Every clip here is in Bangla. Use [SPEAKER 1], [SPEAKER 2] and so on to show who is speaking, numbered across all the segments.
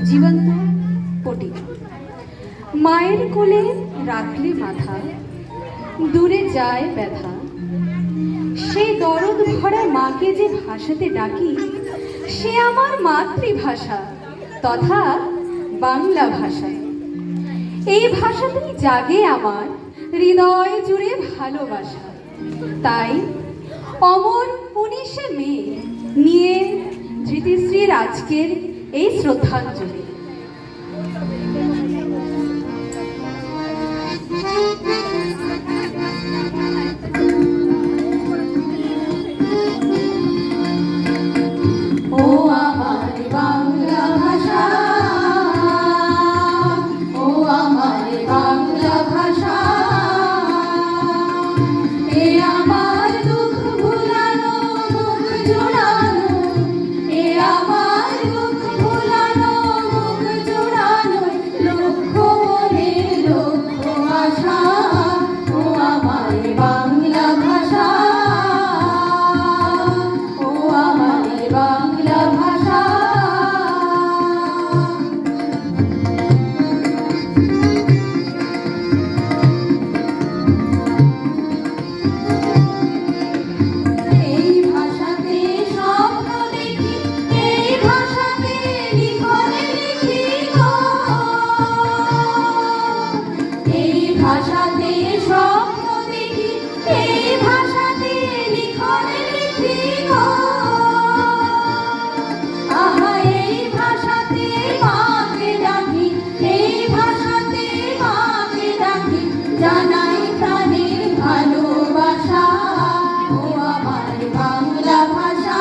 [SPEAKER 1] জীবন্ত পটিকা। মায়ের কোলে রাখলে মাথা, দূরে যায় ব্যথা। সেই দরদ ভরা মাকে যে ভাষাতে ডাকি, সে আমার মাতৃভাষা তথা বাংলা ভাষা। এই ভাষাতেই জাগে আমার হৃদয় জুড়ে ভালোবাসা। তাই অমর 19শে মে নিয়ে ধৃতিশ্রীর আজকের এই শ্রদ্ধাঞ্জলি। ও আমার বাংলা ভাষা, ও আমার বাংলা ভাষা, এ আমার দুঃখ ভুলানো মুখ জোড়ানো, এ আমার দুঃখ ভুলানো মুখ জোড়ানো, লক্ষ মনে লক্ষ আশা। ও আমার বাংলা ভাষা, ও আমার বাংলা ভাষা। এই ভাষাতে স্বপ্ন দেখি, এই ভাষাতে লিখনে লিখি গো, এই ভাষাতে স্বপ্ন দেখি, এই ভাষাতে লিখনে লিখি গো। আহা এই ভাষাতে মাকে ডাকি, এই ভাষাতে মাকে ডাকি, জানাই প্রাণের ভালোবাসা। ও আমার বাংলা ভাষা,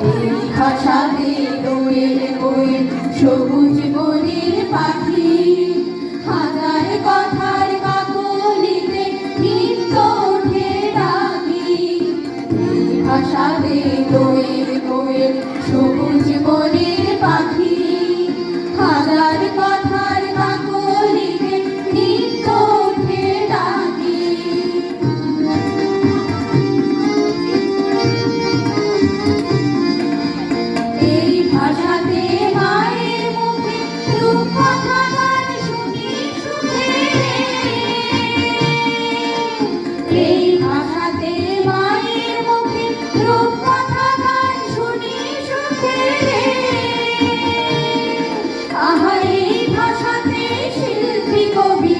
[SPEAKER 1] এই ভাষাতে দোয়েল কোয়েল সবুজ বনের পাখি, হাজার কথার কাকলিতে নিত্য ওঠে ডাকি। এই ভাষাতে দোয়েল কোয়েল সবুজ বনের পাখি, হাজার কথার কাকলিতে নিত্য ওঠে ডাকি। এই ভাষাতে মায়ের মুখে রূপকথা গান শুনি সুখে, এই ভাষাতে মায়ের মুখে রূপকথা গান শুনি সুখে। আহা এই ভাষাতে শিল্পী কবি,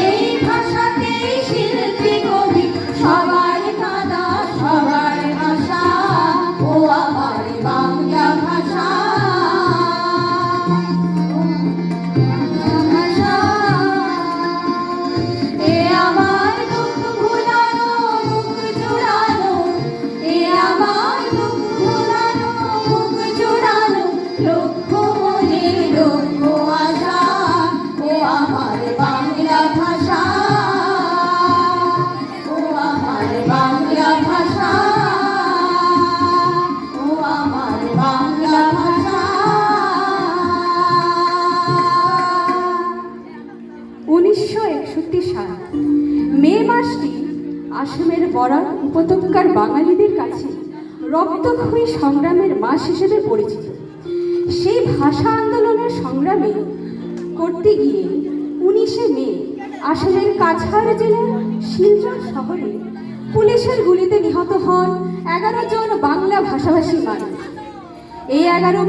[SPEAKER 1] এই ভাষাতে শিল্পী কবি, সবার কাঁদা সবার ভাষা। ও আমার বাংলা ভাষা, ভাষা, এ আমার দুঃখ ভুলানো মুখ জোড়ানো, এ আমার দুঃখ ভুলানো মুখ জোড়ানো, লক্ষ মনে লক্ষ আশা। ও আমার বাংলা ভাষা, ও আমার বাংলা ভাষা, ও আমার বাংলা ভাষা। 1961 সাল মে মাসটি আসামের বরাক উপত্যকার বাঙালিদের কাছে রক্তক্ষয়ী সংগ্রামের মাস হিসেবে পরিচিত। সেই ভাষা আন্দোলনের সংগ্রামে করতে গিয়ে 19শে মে আসামের কাছাড় জেলার শিলচর শহরে পুলিশের গুলিতে নিহত হন 11 জন বাংলা ভাষাভাষী মানুষ। এই 11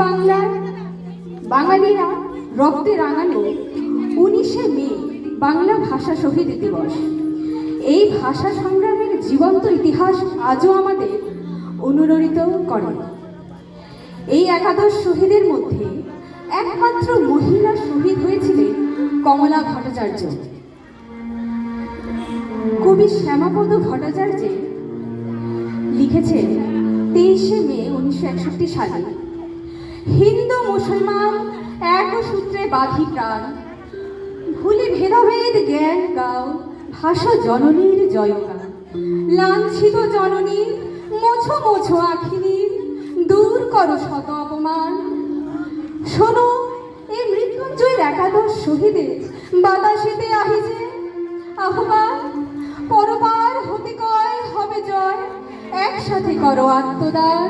[SPEAKER 1] বাঙালিরা রক্তে রাঙানো 19শে মে বাংলা ভাষা শহীদ দিবস। এই ভাষা সংগ্রামের জীবন্ত ইতিহাস আজও আমাদের অনুরণিত করে। এই 11 শহীদের মধ্যে একমাত্র মহিলা শহীদ হয়েছিলেন কমলা ভট্টাচার্য। কবি শ্যামাপদ ভট্টাচার্য লিখেছেন 23শে মে 1961 সালে, হিন্দু মুসলমান এক সূত্রে বাঁধি প্রাণ, ভুলে ভেদাভেদ জ্ঞান গাও, ভাষা জননীর জয়গান। লাঞ্ছিত জননী মোছো মোছো আখিনীর, দূর করো শত অপমান। শোনো এই মৃত্যুঞ্জয়ের 11 শহীদের বাতাসেতে আহিছে আহ্বান। সাথে করো আত্মদান।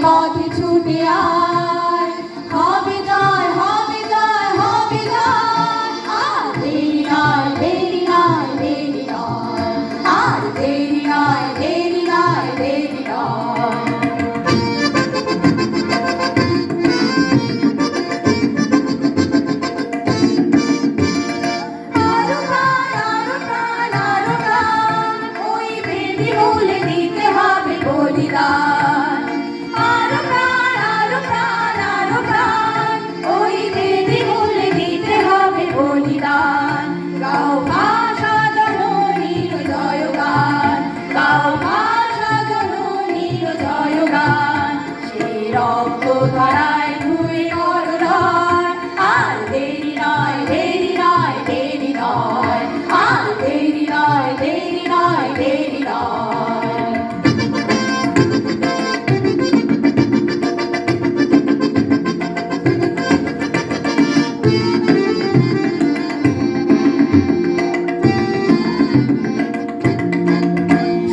[SPEAKER 2] পথে ছুটে আয়, হবে জয়, হবে জয়, হবে জয়। আর দেরি নয়, দেরি নয়, দেরি নয়, আর দেরি নয়, দেরি নয়, দেরি নয়। আরো প্রাণ, আরো প্রাণ, আরো প্রাণ, ওই বেদি মূলে দিতে হবে বলিদান। আরো প্রাণ, আরো প্রাণ, আরো প্রাণ, ওই বেদি মূলে দিতে হবে বলিদান। গাও ভাষা জননীর জয়গান, গাও ভাষা জননীর জয়গান। সেই রক্ত ধারায় ধুয়ে করো লয়, আর দেরি নয়, দেরি নয়, দেরি নয়, আর দেরি নয়, দেরি নয়, দেরি নয়।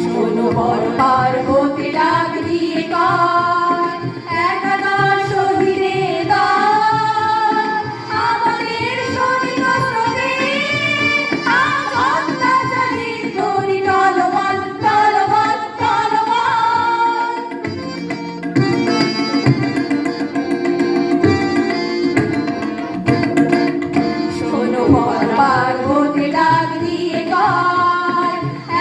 [SPEAKER 2] শোনো বরবার হতে ডাক দিয়ে কয়, একাদশ শহীদের দল, আমাদের সৈনিক স্রোতে আজ অত্যাচারীর তরি টলমল, টলমল, টলমল। শোনো বরবার হতে ডাক দিয়ে কয়,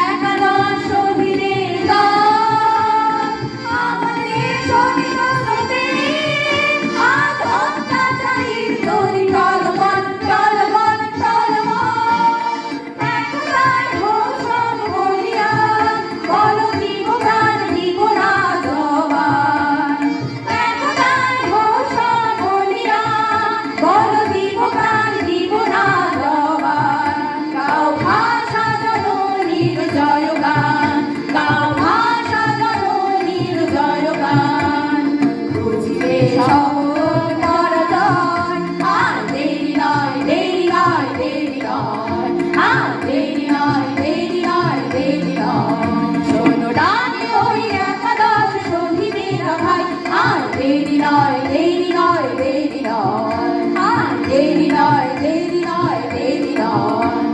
[SPEAKER 2] একাদশ শহীদের দল, আমাদের সৈনিক স্রোতে আজ অত্যাচারীর তরি টলমল, টলমল, টলমল। একতায় ঘোষণ বলিয়ান, বলো দিব প্রাণ, দিব না জবান। একতায় ঘোষণ বলিয়ান, বলো দিব প্রাণ, দিব না জবান। গাও ভাষা জননীর জয়গান, গাও ভাষা জননীর জয়গান। বুঝিবে সকল পরাজয়, আর দেরি নয়, দেরি নয়, দেরি নয়, আর দেরি নয়, দেরি নয়, দেরি নয়। শোনো ডাকে ওই একাদশ শহীদেরা ভাই, আর দেরি নয়, দেরি নয়, দেরি নয়, আর দেরি নয়, দেরি নয়, দেরি নয়।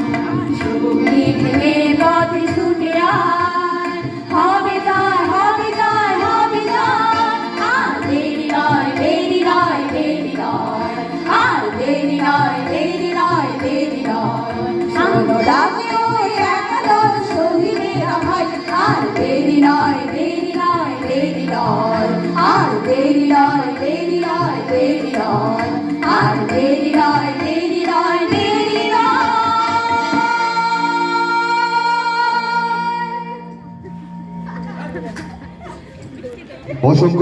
[SPEAKER 2] শক্তি ভেঙে পথে ছুটে আয়, হবে জয়, হবে জয়, হবে জয়। আর দেরি নয়, দেরি নয়, দেরি নয়, আর দেরি নয়, দেরি নয়, দেরি নয়। শোনো ডাকে ওই একাদশ শহীদেরা ভাই, আর দেরি নয়, দেরি নয়, দেরি নয়, আর দেরি নয়, দেরি নয়, দেরি নয়, আর দেরি নয়, দেরি নয়, দেরি নয়।
[SPEAKER 3] অসংখ্য